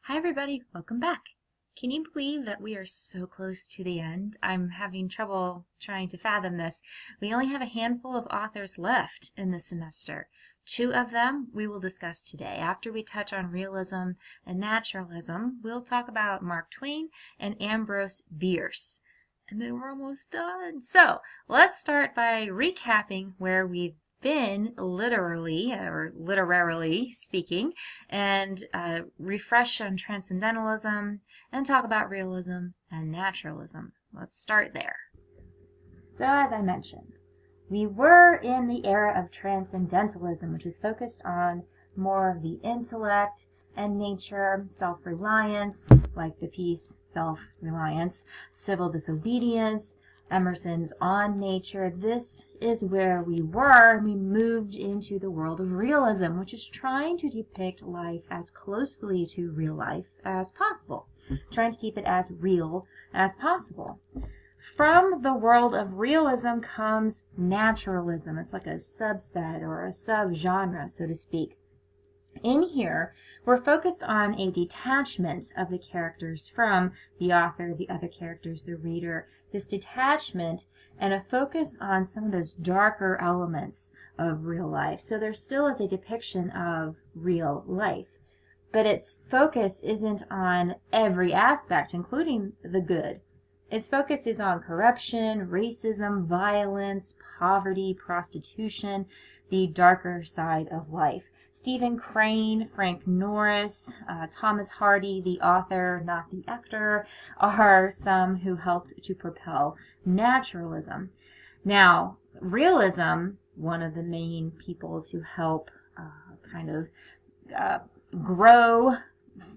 Hi everybody, welcome back. Can you believe that we are so close to the end? I'm having trouble trying to fathom this. We only have a handful of authors left in this semester. Two of them we will discuss today. After we touch on realism and naturalism, we'll talk about Mark Twain and Ambrose Bierce. And then we're almost done. So let's start by recapping where we've been literally or literarily speaking, and refresh on transcendentalism and talk about realism and naturalism. Let's start there. So as I mentioned, we were in the era of transcendentalism, which is focused on more of the intellect and nature, self-reliance, like the piece Self-Reliance, civil disobedience, Emerson's On Nature. This is where we were. We moved into the world of realism, which is trying to depict life as closely to real life as possible, trying to keep it as real as possible. From the world of realism comes naturalism. It's like a subset or a subgenre, so to speak. In here, we're focused on a detachment of the characters from the author, the other characters, the reader. This detachment and a focus on some of those darker elements of real life. So there still is a depiction of real life, but its focus isn't on every aspect, including the good. Its focus is on corruption, racism, violence, poverty, prostitution, the darker side of life. Stephen Crane, Frank Norris, Thomas Hardy, the author, not the actor, are some who helped to propel naturalism. Now, realism, one of the main people to help grow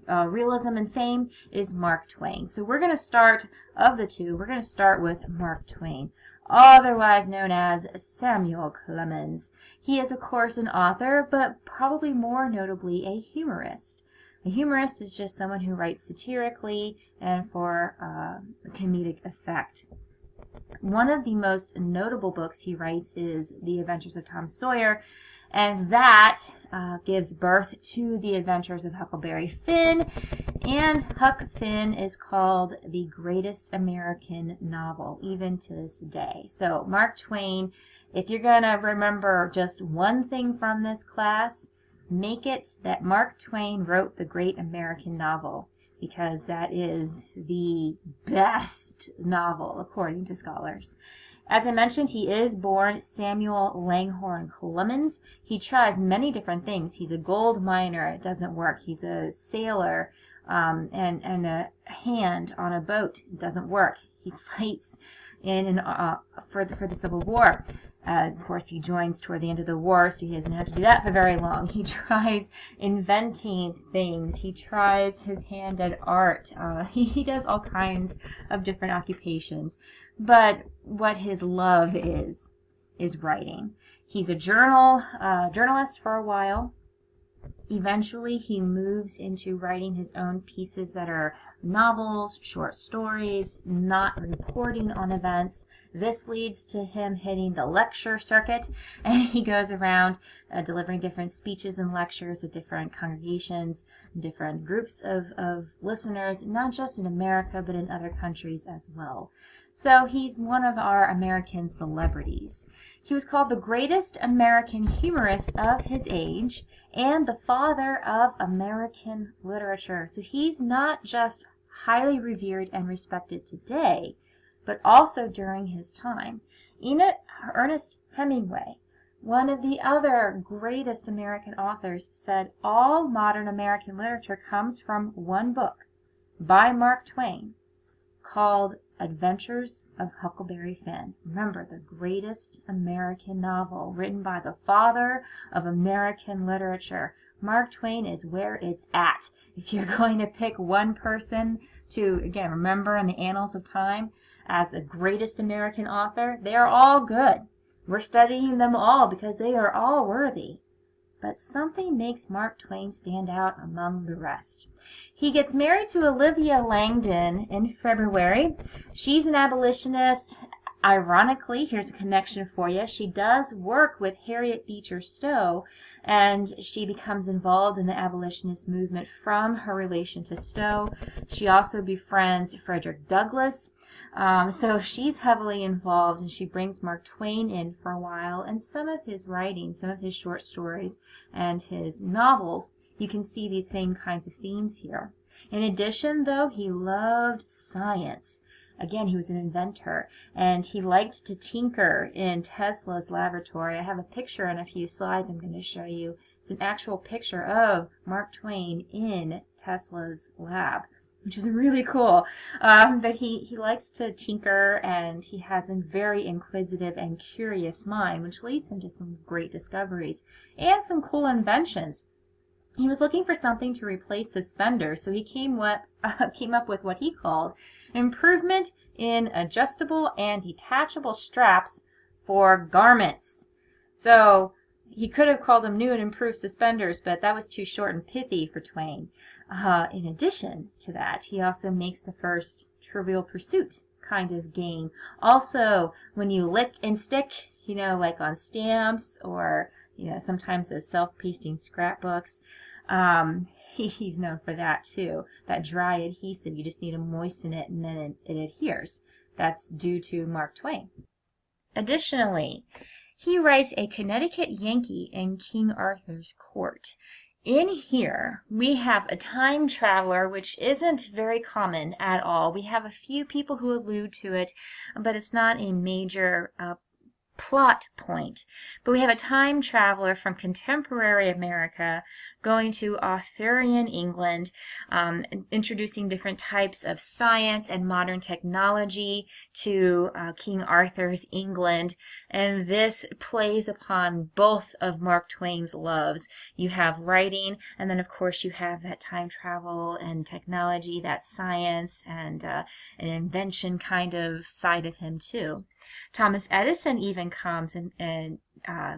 realism and fame is Mark Twain. So we're going to start, of the two, we're going to start with Mark Twain, otherwise known as Samuel Clemens. He is, of course, an author, but probably more notably a humorist. A humorist is just someone who writes satirically and for comedic effect. One of the most notable books he writes is The Adventures of Tom Sawyer, and that gives birth to The Adventures of Huckleberry Finn, and Huck Finn is called the greatest American novel, even to this day. So Mark Twain, if you're going to remember just one thing from this class, make it that Mark Twain wrote the great American novel, because that is the best novel, according to scholars. As I mentioned, he is born Samuel Langhorne Clemens. He tries many different things. He's a gold miner. It doesn't work. He's a sailor and a hand on a boat. It doesn't work. He fights for the Civil War. Of course, he joins toward the end of the war, so he doesn't have to do that for very long. He tries inventing things. He tries his hand at art. He does all kinds of different occupations. But what his love is writing. He's a journalist for a while. Eventually, he moves into writing his own pieces that are novels, short stories, not reporting on events. This leads to him hitting the lecture circuit, and he goes around delivering different speeches and lectures at different congregations, different groups of listeners, not just in America, but in other countries as well. So he's one of our American celebrities. He was called the greatest American humorist of his age and the father of American literature. So he's not just highly revered and respected today, but also during his time. Ernest Hemingway, one of the other greatest American authors, said all modern American literature comes from one book by Mark Twain called Adventures of Huckleberry Finn. Remember, the greatest American novel written by the father of American literature. Mark Twain is where it's at. If you're going to pick one person to, again, remember in the annals of time as the greatest American author, they are all good. We're studying them all because they are all worthy. But something makes Mark Twain stand out among the rest. He gets married to Olivia Langdon in February. She's an abolitionist. Ironically, here's a connection for you. She does work with Harriet Beecher Stowe and she becomes involved in the abolitionist movement from her relation to Stowe. She also befriends Frederick Douglass. So she's heavily involved, and she brings Mark Twain in for a while, and some of his writings, some of his short stories and his novels, you can see these same kinds of themes here. In addition, though, he loved science. Again, he was an inventor, and he liked to tinker in Tesla's laboratory. I have a picture in a few slides I'm going to show you. It's an actual picture of Mark Twain in Tesla's lab, which is really cool. But he likes to tinker, and he has a very inquisitive and curious mind, which leads him to some great discoveries and some cool inventions. He was looking for something to replace suspenders, so he came up with what he called improvement in adjustable and detachable straps for garments. So he could have called them new and improved suspenders, but that was too short and pithy for Twain. In addition to that, he also makes the first Trivial Pursuit kind of game. Also, when you lick and stick, like on stamps or, sometimes those self-pasting scrapbooks, he's known for that too. That dry adhesive, you just need to moisten it and then it adheres. That's due to Mark Twain. Additionally, he writes A Connecticut Yankee in King Arthur's Court. In here, we have a time traveler, which isn't very common at all. We have a few people who allude to it, but it's not a major plot point. But we have a time traveler from contemporary America going to Arthurian England, introducing different types of science and modern technology to King Arthur's England. And this plays upon both of Mark Twain's loves. You have writing, and then of course you have that time travel and technology, that science and an invention kind of side of him too. Thomas Edison even comes and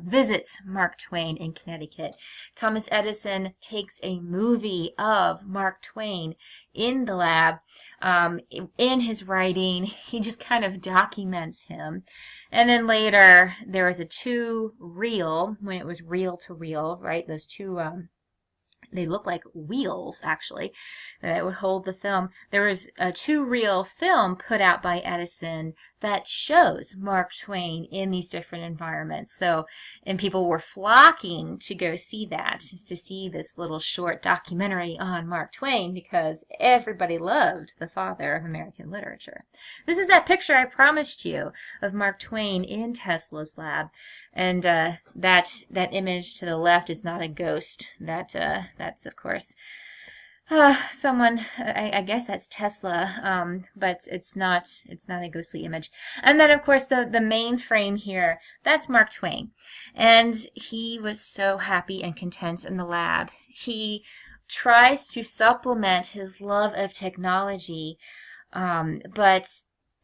visits Mark Twain in Connecticut. Thomas Edison takes a movie of Mark Twain in the lab. In his writing, he just kind of documents him. And then later, there was a two-reel, when it was reel-to-reel, right? Those two, they look like wheels, actually, that would hold the film. There was a two-reel film put out by Edison that shows Mark Twain in these different environments. So, and people were flocking to go see that, to see this little short documentary on Mark Twain, because everybody loved the father of American literature. This is that picture I promised you of Mark Twain in Tesla's lab. And that image to the left is not a ghost. That's of course someone. I guess that's Tesla, but it's not a ghostly image. And then of course the main frame here, that's Mark Twain, and he was so happy and content in the lab. He tries to supplement his love of technology, but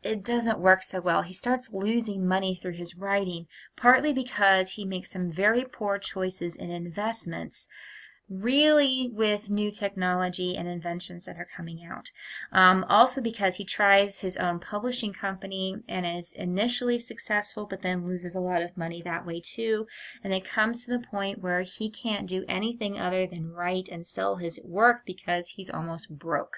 it doesn't work so well. He starts losing money through his writing, partly because he makes some very poor choices in investments, really with new technology and inventions that are coming out. Also because he tries his own publishing company and is initially successful, but then loses a lot of money that way too. And it comes to the point where he can't do anything other than write and sell his work because he's almost broke.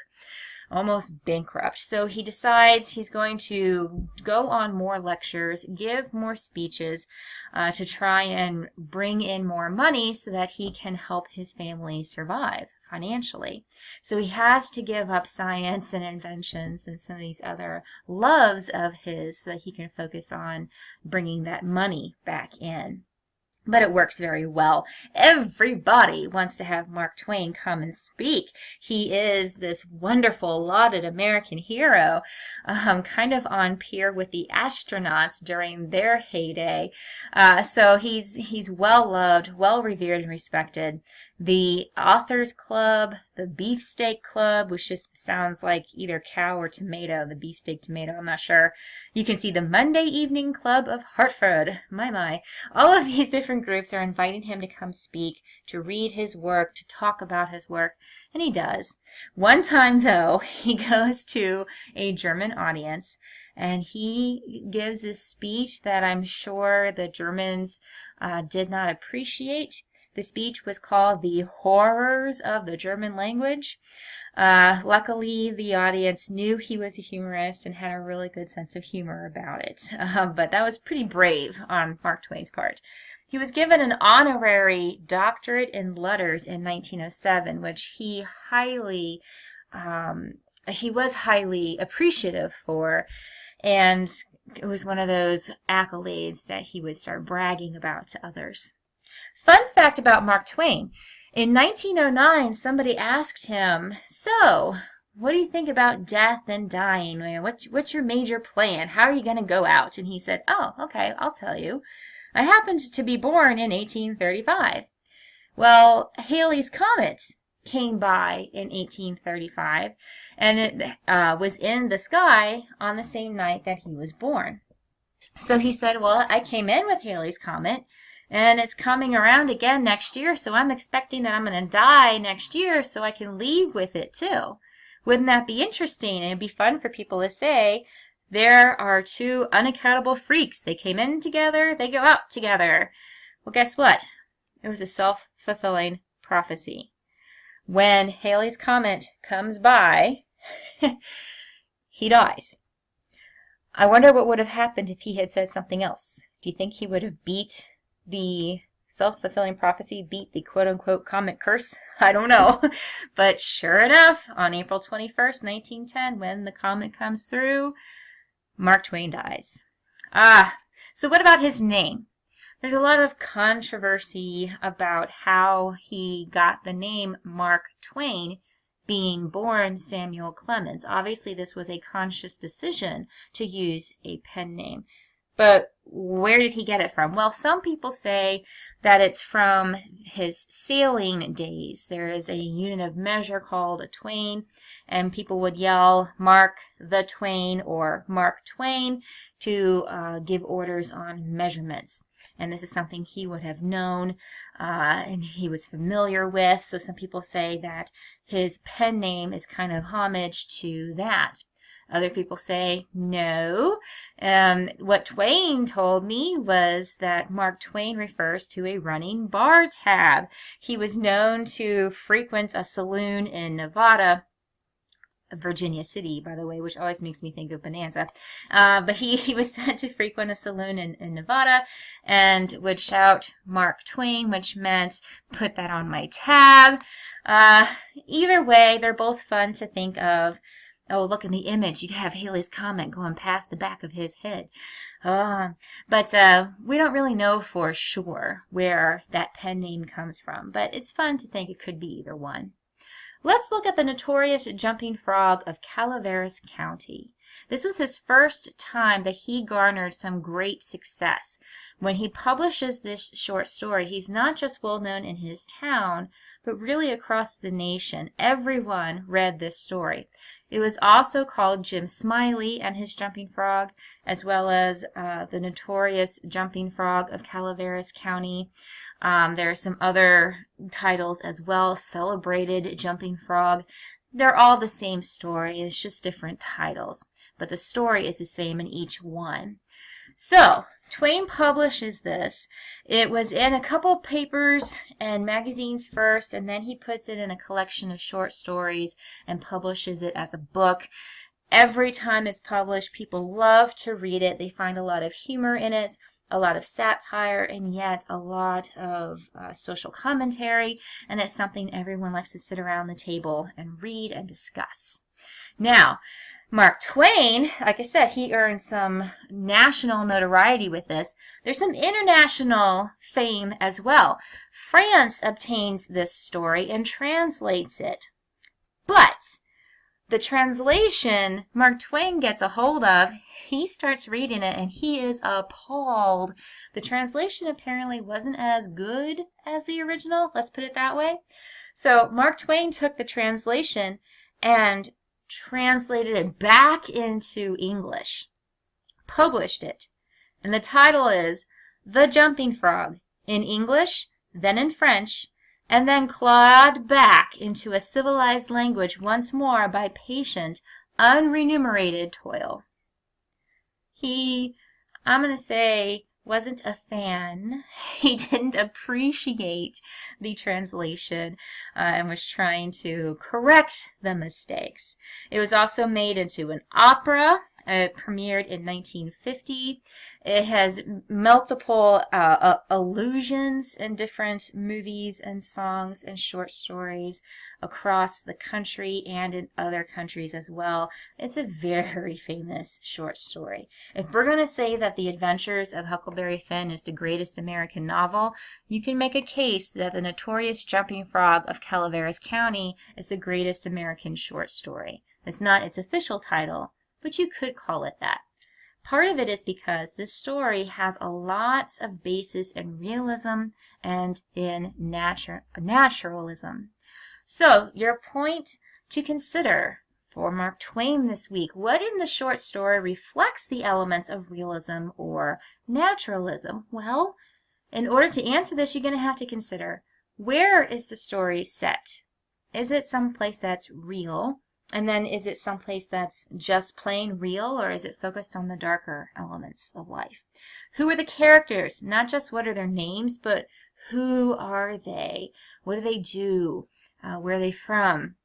Almost bankrupt. So he decides he's going to go on more lectures, give more speeches to try and bring in more money so that he can help his family survive financially. So he has to give up science and inventions and some of these other loves of his so that he can focus on bringing that money back in. But it works very well. Everybody wants to have Mark Twain come and speak. He is this wonderful, lauded American hero, kind of on peer with the astronauts during their heyday. So he's well loved, well revered and respected. The Authors Club, the Beefsteak Club, which just sounds like either cow or tomato, the Beefsteak Tomato, I'm not sure. You can see the Monday Evening Club of Hartford. My. All of these different groups are inviting him to come speak, to read his work, to talk about his work, and he does. One time, though, he goes to a German audience, and he gives a speech that I'm sure the Germans did not appreciate, The speech was called The Horrors of the German Language. Luckily, the audience knew he was a humorist and had a really good sense of humor about it. But that was pretty brave on Mark Twain's part. He was given an honorary doctorate in letters in 1907, which he was highly appreciative for, and it was one of those accolades that he would start bragging about to others. Fun fact about Mark Twain. In 1909, somebody asked him, "So, what do you think about death and dying? What's your major plan? How are you going to go out?" And he said, "Oh, okay, I'll tell you. I happened to be born in 1835. Well, Halley's Comet came by in 1835, and it was in the sky on the same night that he was born. So he said, well, I came in with Halley's Comet, and it's coming around again next year, so I'm expecting that I'm going to die next year so I can leave with it too. Wouldn't that be interesting? And it'd be fun for people to say, there are two unaccountable freaks. They came in together, they go out together." Well, guess what? It was a self-fulfilling prophecy. When Halley's Comet comes by, he dies. I wonder what would have happened if he had said something else. Do you think he would have beat the self-fulfilling prophecy, beat the quote-unquote comet curse? I don't know. But sure enough, on April 21st, 1910, when the comet comes through, Mark Twain dies. So what about his name? There's a lot of controversy about how he got the name Mark Twain, being born Samuel Clemens. Obviously, this was a conscious decision to use a pen name. But where did he get it from? Well, some people say that it's from his sailing days. There is a unit of measure called a twain, and people would yell Mark the Twain or Mark Twain to give orders on measurements. And this is something he would have known and he was familiar with. So some people say that his pen name is kind of homage to that. Other people say, no. What Twain told me was that Mark Twain refers to a running bar tab. He was known to frequent a saloon in Nevada, Virginia City, by the way, which always makes me think of Bonanza. But he was said to frequent a saloon in Nevada and would shout Mark Twain, which meant put that on my tab. Either way, they're both fun to think of. Oh, look in the image. You'd have Halley's Comet going past the back of his head. But we don't really know for sure where that pen name comes from. But it's fun to think it could be either one. Let's look at the notorious Jumping Frog of Calaveras County. This was his first time that he garnered some great success. When he publishes this short story, he's not just well known in his town, but really across the nation. Everyone read this story. It was also called Jim Smiley and His Jumping Frog, as well as the notorious Jumping Frog of Calaveras County. There are some other titles as well, Celebrated Jumping Frog. They're all the same story, it's just different titles, but the story is the same in each one. So, Twain publishes this. It was in a couple papers and magazines first, and then he puts it in a collection of short stories and publishes it as a book. Every time it's published, people love to read it. They find a lot of humor in it, a lot of satire, and yet a lot of social commentary, and it's something everyone likes to sit around the table and read and discuss. Now, Mark Twain, like I said, he earned some national notoriety with this. There's some international fame as well. France obtains this story and translates it. But the translation Mark Twain gets a hold of, he starts reading it and he is appalled. The translation apparently wasn't as good as the original, let's put it that way. So Mark Twain took the translation and translated it back into English, published it, and the title is The Jumping Frog in English, then in French, and then clawed back into a civilized language once more by patient, unremunerated toil. He, I'm going to say, wasn't a fan. He didn't appreciate the translation and was trying to correct the mistakes. It was also made into an opera. It premiered in 1950. It has multiple allusions in different movies and songs and short stories across the country and in other countries as well. It's a very famous short story. If we're going to say that The Adventures of Huckleberry Finn is the greatest American novel, you can make a case that The Notorious Jumping Frog of Calaveras County is the greatest American short story. It's not its official title, but you could call it that. Part of it is because this story has a lot of basis in realism and in naturalism. So, your point to consider for Mark Twain this week: what in the short story reflects the elements of realism or naturalism? Well, in order to answer this, you're going to have to consider, where is the story set? Is it someplace that's real? And then is it someplace that's just plain real, or is it focused on the darker elements of life? Who are the characters? Not just what are their names, but who are they? What do they do? Where are they from?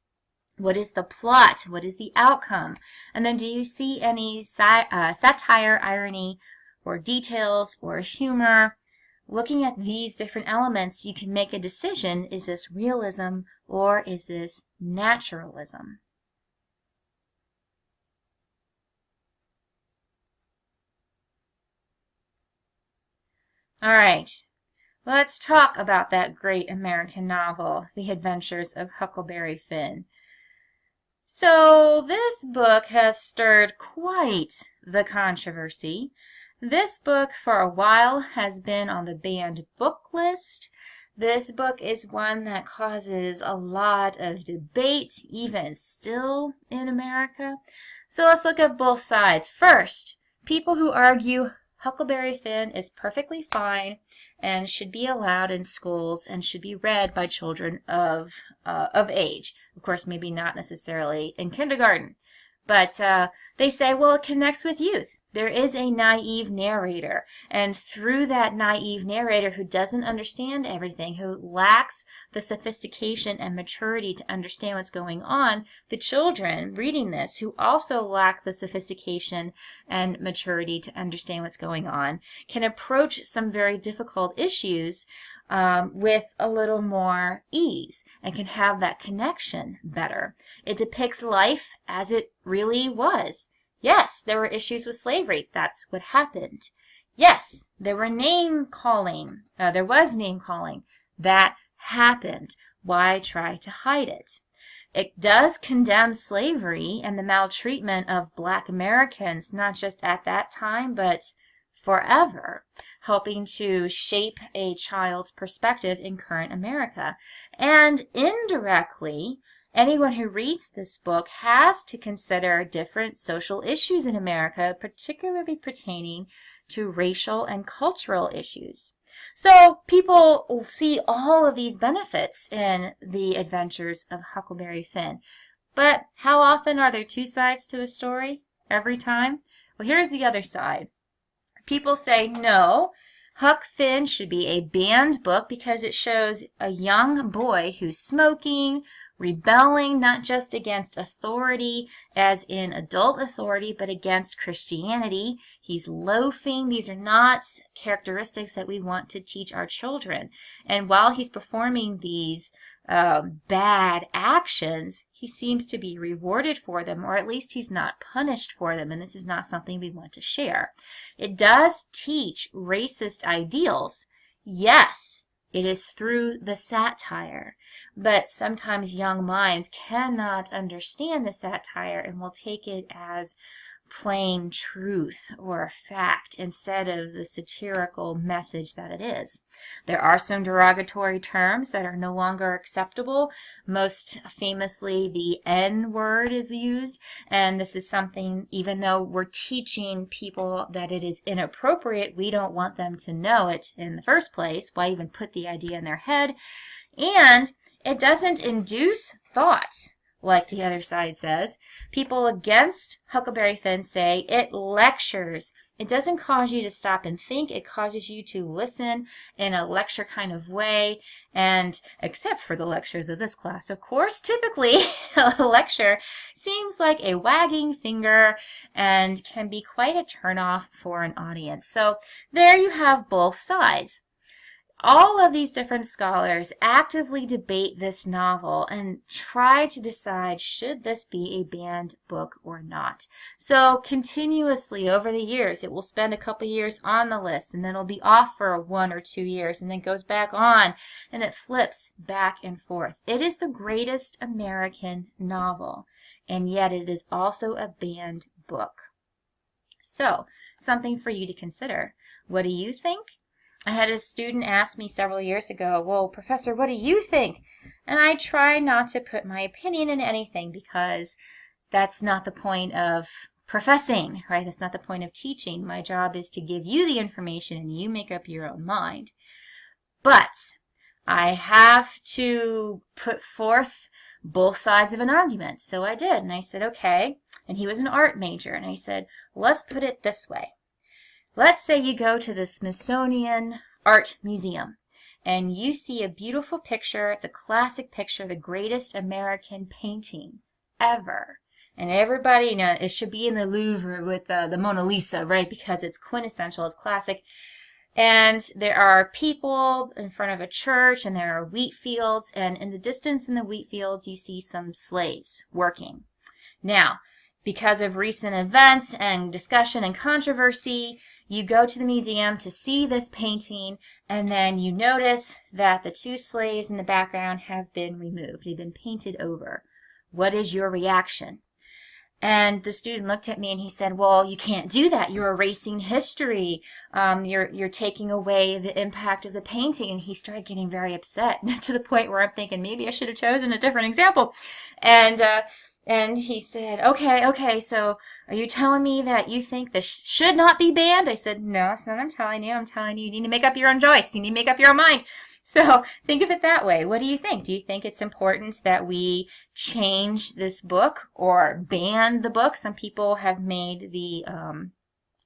What is the plot? What is the outcome? And then do you see any satire, irony, or details, or humor? Looking at these different elements, you can make a decision: is this realism or is this naturalism? All right, let's talk about that great American novel, The Adventures of Huckleberry Finn. So this book has stirred quite the controversy. This book for a while has been on the banned book list. This book is one that causes a lot of debate, even still in America. So let's look at both sides. First, people who argue Huckleberry Finn is perfectly fine and should be allowed in schools and should be read by children of age. Of course, maybe not necessarily in kindergarten, but they say, well, it connects with youth. There is a naive narrator, and through that naive narrator who doesn't understand everything, who lacks the sophistication and maturity to understand what's going on, the children reading this, who also lack the sophistication and maturity to understand what's going on, can approach some very difficult issues with a little more ease and can have that connection better. It depicts life as it really was. Yes, there were issues with slavery. That's what happened. Yes, there was name calling. That happened. Why try to hide it? It does condemn slavery and the maltreatment of Black Americans, not just at that time, but forever, helping to shape a child's perspective in current America. And indirectly, anyone who reads this book has to consider different social issues in America, particularly pertaining to racial and cultural issues. So people see all of these benefits in The Adventures of Huckleberry Finn. But how often are there two sides to a story? Every time? Well, here's the other side. People say, no, Huck Finn should be a banned book because it shows a young boy who's smoking, rebelling not just against authority as in adult authority, but against Christianity. He's loafing. These are not characteristics that we want to teach our children. And while he's performing these bad actions, he seems to be rewarded for them, or at least he's not punished for them, and this is not something we want to share. It does teach racist ideals. Yes, it is through the satire. But sometimes young minds cannot understand the satire and will take it as plain truth or fact instead of the satirical message that it is. There are some derogatory terms that are no longer acceptable. Most famously, the N word is used, and this is something, even though we're teaching people that it is inappropriate, we don't want them to know it in the first place. Why even put the idea in their head? And it doesn't induce thought. like the other side says. People against Huckleberry Finn say it lectures. It doesn't cause you to stop and think. It causes you to listen in a lecture kind of way. And except for the lectures of this class, of course, typically a lecture seems like a wagging finger and can be quite a turnoff for an audience. So there you have both sides. All of these different scholars actively debate this novel and try to decide, should this be a banned book or not. So continuously over the years, it will spend a couple years on the list, and then it'll be off for 1 or 2 years, and then goes back on, and it flips back and forth. It is the greatest American novel, and yet it is also a banned book. So, something for you to consider. What do you think? I had a student ask me several years ago, well, Professor, what do you think? And I try not to put my opinion in anything because that's not the point of professing, right? That's not the point of teaching. My job is to give you the information and you make up your own mind. But I have to put forth both sides of an argument. So I did, and I said, okay. And he was an art major, and I said, let's put it this way. Let's say you go to the Smithsonian Art Museum and you see a beautiful picture. It's a classic picture, the greatest American painting ever. And everybody, you know, it should be in the Louvre with the Mona Lisa, right? Because it's quintessential, it's classic. And there are people in front of a church, and there are wheat fields, and in the distance in the wheat fields you see some slaves working. Now, because of recent events and discussion and controversy, you go to the museum to see this painting, and then you notice that the 2 slaves in the background have been removed. They've been painted over. What is your reaction? And the student looked at me and he said, well, you can't do that. You're erasing history. You're taking away the impact of the painting. And he started getting very upset to the point where I'm thinking maybe I should have chosen a different example. And he said, okay, so are you telling me that you think this should not be banned? I said, no, that's not what I'm telling you. I'm telling you, you need to make up your own choice. You need to make up your own mind. So think of it that way. What do you think? Do you think it's important that we change this book or ban the book? Some people have made the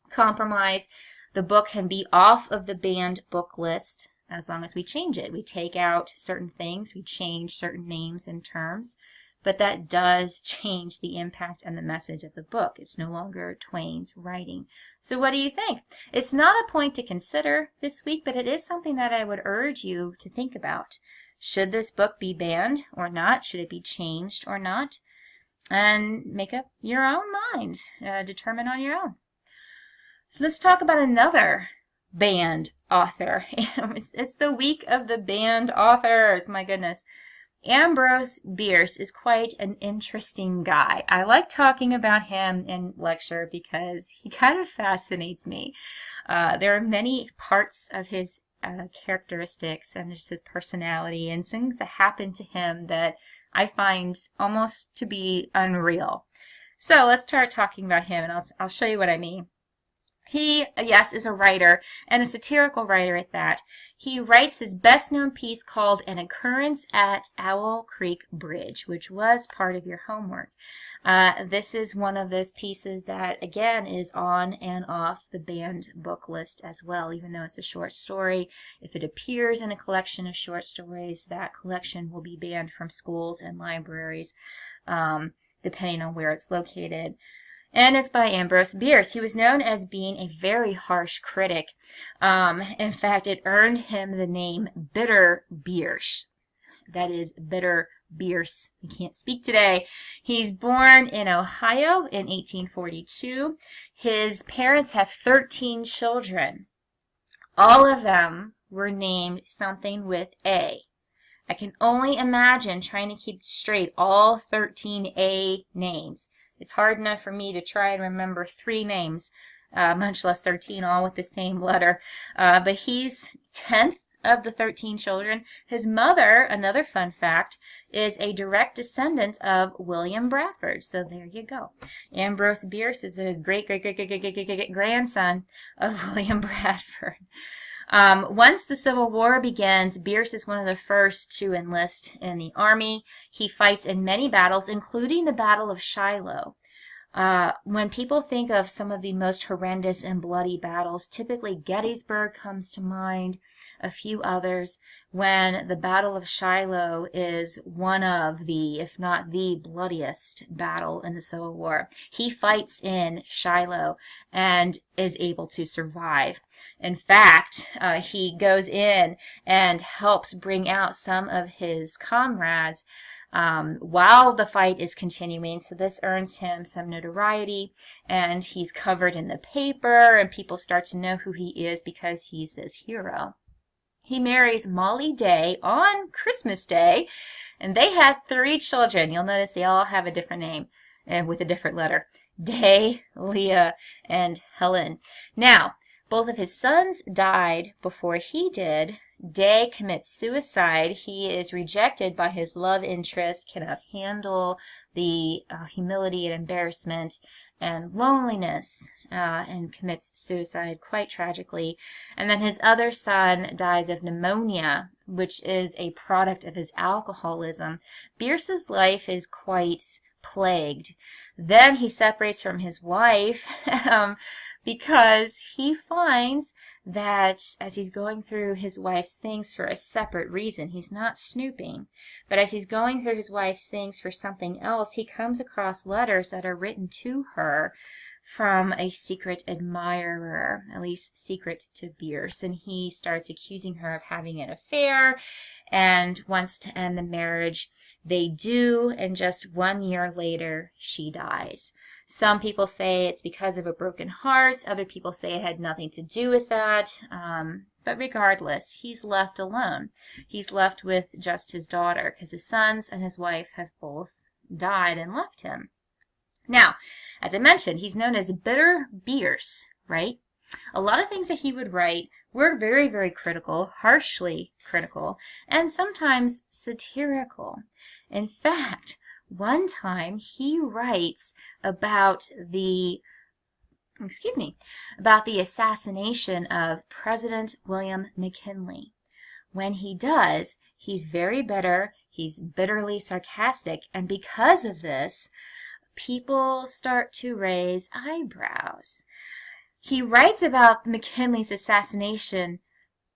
compromise. The book can be off of the banned book list as long as we change it. We take out certain things. We change certain names and terms. But that does change the impact and the message of the book. It's no longer Twain's writing. So what do you think? It's not a point to consider this week, but it is something that I would urge you to think about. Should this book be banned or not? Should it be changed or not? And make up your own mind. Determine on your own. So let's talk about another banned author. It's the week of the banned authors. My goodness. Ambrose Bierce is quite an interesting guy. I like talking about him in lecture because he kind of fascinates me. There are many parts of his characteristics and just his personality and things that happen to him that I find almost to be unreal. So let's start talking about him, and I'll show you what I mean. He, yes, is a writer, and a satirical writer at that. He writes his best-known piece called An Occurrence at Owl Creek Bridge, which was part of your homework. This is one of those pieces that, again, is on and off the banned book list as well, even though it's a short story. If it appears in a collection of short stories, that collection will be banned from schools and libraries, depending on where it's located. And it's by Ambrose Bierce. He was known as being a very harsh critic. In fact, it earned him the name Bitter Bierce. That is Bitter Bierce. He can't speak today. He's born in Ohio in 1842. His parents have 13 children. All of them were named something with A. I can only imagine trying to keep straight all 13 A names. It's hard enough for me to try and remember 3 names, much less 13, all with the same letter. But he's 10th of the 13 children. His mother, another fun fact, is a direct descendant of William Bradford. So there you go. Ambrose Bierce is a great-grandson of William Bradford. Once the Civil War begins, Bierce is one of the first to enlist in the army. He fights in many battles, including the Battle of Shiloh. When people think of some of the most horrendous and bloody battles, typically Gettysburg comes to mind, a few others, when the Battle of Shiloh is one of the, if not the bloodiest battle in the Civil War. He fights in Shiloh and is able to survive. In fact, he goes in and helps bring out some of his comrades while the fight is continuing. So this earns him some notoriety, and he's covered in the paper, and people start to know who he is because he's this hero. He marries Molly Day on Christmas Day, and they had 3 children. You'll notice they all have a different name and with a different letter. Day, Leah, and Helen. Now, both of his sons died before he did. Day commits suicide. He is rejected by his love interest, cannot handle the humility and embarrassment and loneliness, and commits suicide quite tragically. And then his other son dies of pneumonia, which is a product of his alcoholism. Bierce's life is quite plagued. Then he separates from his wife because he finds that as he's going through his wife's things for a separate reason, he's not snooping, but as he's going through his wife's things for something else, he comes across letters that are written to her from a secret admirer, at least secret to Bierce, and he starts accusing her of having an affair and wants to end the marriage. They do, and just 1 year later, she dies. Some people say it's because of a broken heart. Other people say it had nothing to do with that. But regardless, he's left alone. He's left with just his daughter because his sons and his wife have both died and left him. Now, as I mentioned, he's known as Bitter Bierce, right? A lot of things that he would write were very, very critical, harshly critical, and sometimes satirical. In fact, one time he writes about the assassination of President William McKinley. When he does, he's very bitter, he's bitterly sarcastic, and because of this, people start to raise eyebrows. He writes about McKinley's assassination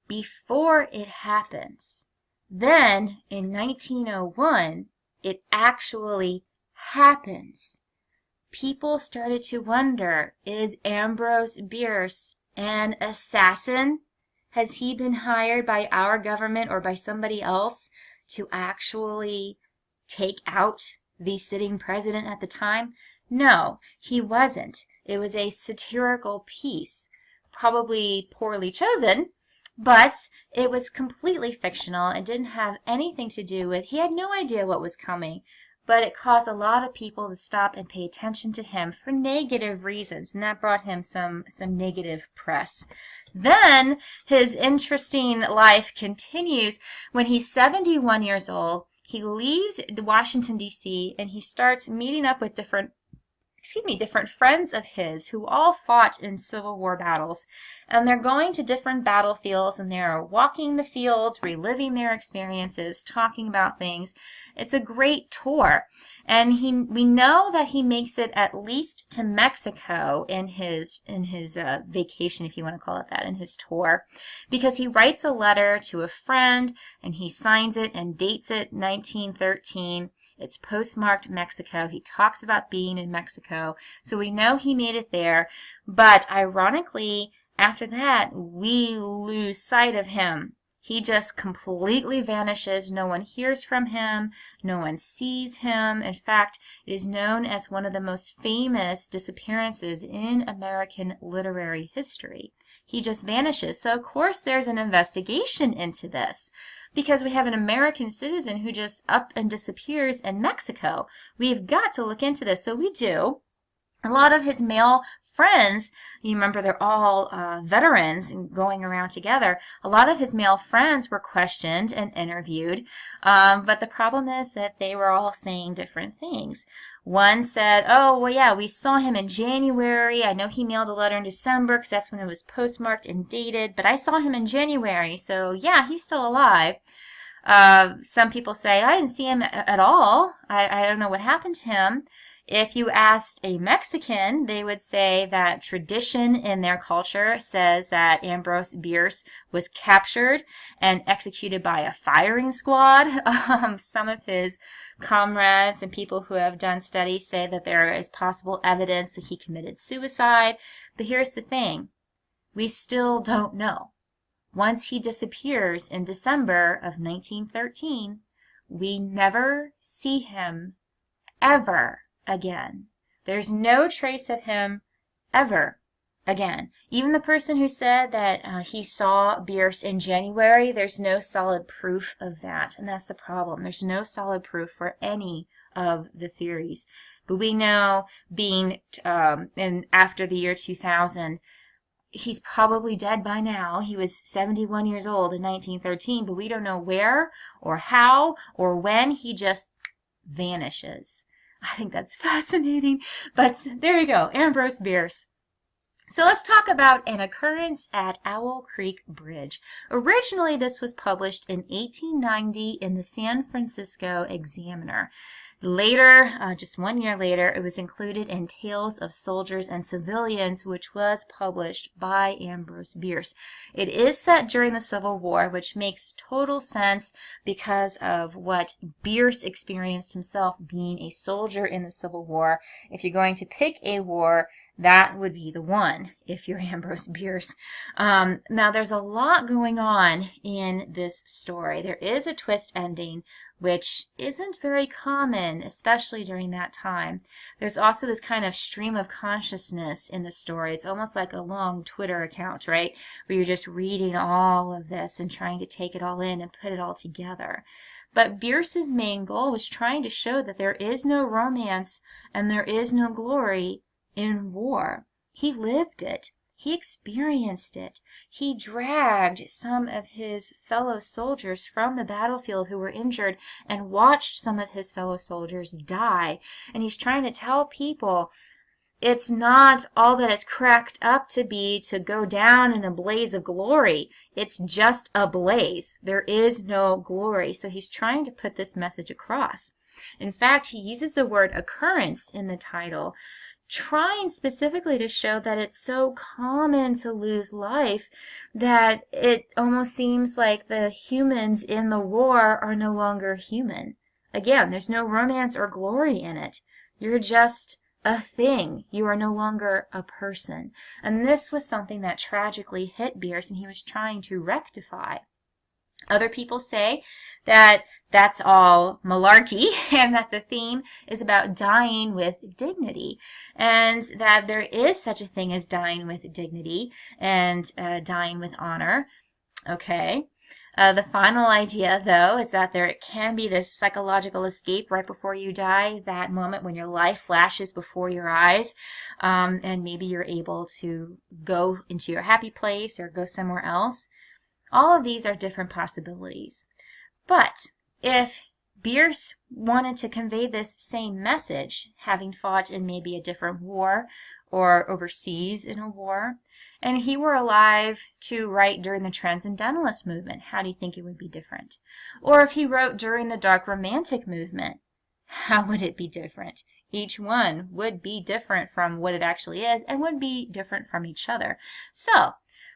before it happens. Then, in 1901, it actually happens. People started to wonder, is Ambrose Bierce an assassin? Has he been hired by our government or by somebody else to actually take out the sitting president at the time? No, he wasn't. It was a satirical piece, probably poorly chosen, but it was completely fictional. It didn't have anything to do with, he had no idea what was coming, but it caused a lot of people to stop and pay attention to him for negative reasons, and that brought him some negative press. Then his interesting life continues. When he's 71 years old, he leaves Washington, D.C., and he starts meeting up with different friends of his who all fought in Civil War battles, and they're going to different battlefields, and they're walking the fields, reliving their experiences, talking about things. It's a great tour, and we know that he makes it at least to Mexico in his vacation, if you want to call it that, in his tour, because he writes a letter to a friend, and he signs it and dates it 1913. It's postmarked Mexico. He talks about being in Mexico. So we know he made it there. But ironically, after that, we lose sight of him. He just completely vanishes. No one hears from him. No one sees him. In fact, it is known as one of the most famous disappearances in American literary history. He just vanishes. So, of course, there's an investigation into this, because we have an American citizen who just up and disappears in Mexico. We've got to look into this. So we do. A lot of his male friends, you remember they're all veterans and going around together, a lot of his male friends were questioned and interviewed, but the problem is that they were all saying different things. One said, oh, well, yeah, we saw him in January. I know he mailed a letter in December because that's when it was postmarked and dated, but I saw him in January, so yeah, he's still alive. Some people say, I didn't see him at all. I don't know what happened to him. If you asked a Mexican, they would say that tradition in their culture says that Ambrose Bierce was captured and executed by a firing squad. Some of his comrades and people who have done studies say that there is possible evidence that he committed suicide. But here's the thing. We still don't know. Once he disappears in December of 1913, we never see him ever again. There's no trace of him ever again. Even the person who said that he saw Bierce in January, there's no solid proof of that. And that's the problem. There's no solid proof for any of the theories. But we know being after the year 2000, he's probably dead by now. He was 71 years old in 1913, but we don't know where or how or when he just vanishes. I think that's fascinating. But there you go, Ambrose Bierce. So let's talk about an occurrence at Owl Creek Bridge. Originally, this was published in 1890 in the San Francisco Examiner. Later, just 1 year later, it was included in Tales of Soldiers and Civilians, which was published by Ambrose Bierce. It is set during the Civil War, which makes total sense because of what Bierce experienced himself being a soldier in the Civil War. If you're going to pick a war, that would be the one if you're Ambrose Bierce. Now, there's a lot going on in this story. There is a twist ending, which isn't very common, especially during that time. There's also this kind of stream of consciousness in the story. It's almost like a long Twitter account, right? Where you're just reading all of this and trying to take it all in and put it all together. But Bierce's main goal was trying to show that there is no romance and there is no glory in war. He lived it. He experienced it. He dragged some of his fellow soldiers from the battlefield who were injured and watched some of his fellow soldiers die. And he's trying to tell people it's not all that it's cracked up to be to go down in a blaze of glory. It's just a blaze. There is no glory. So he's trying to put this message across. In fact, he uses the word occurrence in the title, trying specifically to show that it's so common to lose life that it almost seems like the humans in the war are no longer human. Again, there's no romance or glory in it. You're just a thing. You are no longer a person. And this was something that tragically hit Bierce, and he was trying to rectify. Other people say that that's all malarkey and that the theme is about dying with dignity, and that there is such a thing as dying with dignity and dying with honor. Okay. The final idea, though, is that there can be this psychological escape right before you die, that moment when your life flashes before your eyes, and maybe you're able to go into your happy place or go somewhere else. All of these are different possibilities. But if Bierce wanted to convey this same message, having fought in maybe a different war or overseas in a war, and he were alive to write during the Transcendentalist movement, how do you think it would be different? Or if he wrote during the Dark Romantic movement, how would it be different? Each one would be different from what it actually is and would be different from each other. So,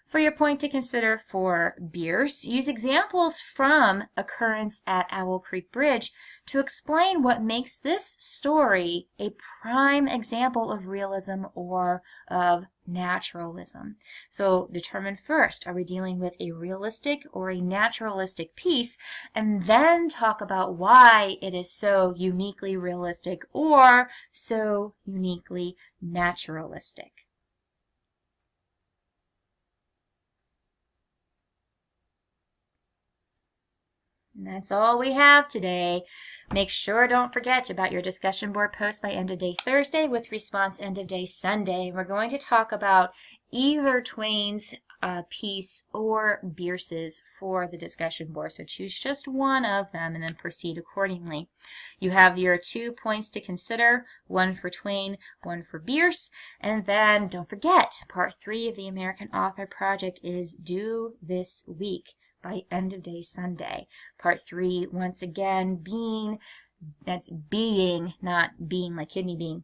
for your point to consider for Bierce, use examples from Occurrence at Owl Creek Bridge to explain what makes this story a prime example of realism or of naturalism. So determine first, are we dealing with a realistic or a naturalistic piece, and then talk about why it is so uniquely realistic or so uniquely naturalistic. And that's all we have today. Make sure don't forget about your discussion board post by end of day Thursday with response end of day Sunday. We're going to talk about either Twain's piece or Bierce's for the discussion board. So choose just one of them and then proceed accordingly. You have your 2 points to consider, one for Twain, one for Bierce. And then don't forget, part 3 of the American Author Project is due this week by end of day Sunday. Part 3, once again, being, that's being, not being like kidney being,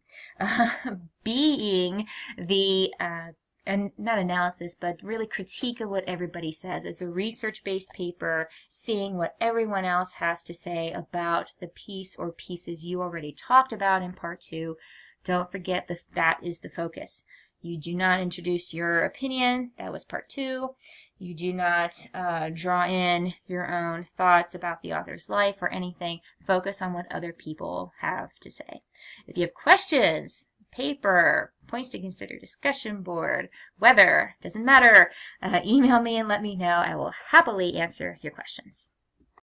being the, and not analysis, but really critique of what everybody says. It's a research-based paper, seeing what everyone else has to say about the piece or pieces you already talked about in part 2. Don't forget that is the focus. You do not introduce your opinion. That was part 2. You do not draw in your own thoughts about the author's life or anything. Focus on what other people have to say. If you have questions, paper, points to consider, discussion board, weather, doesn't matter, email me and let me know. I will happily answer your questions.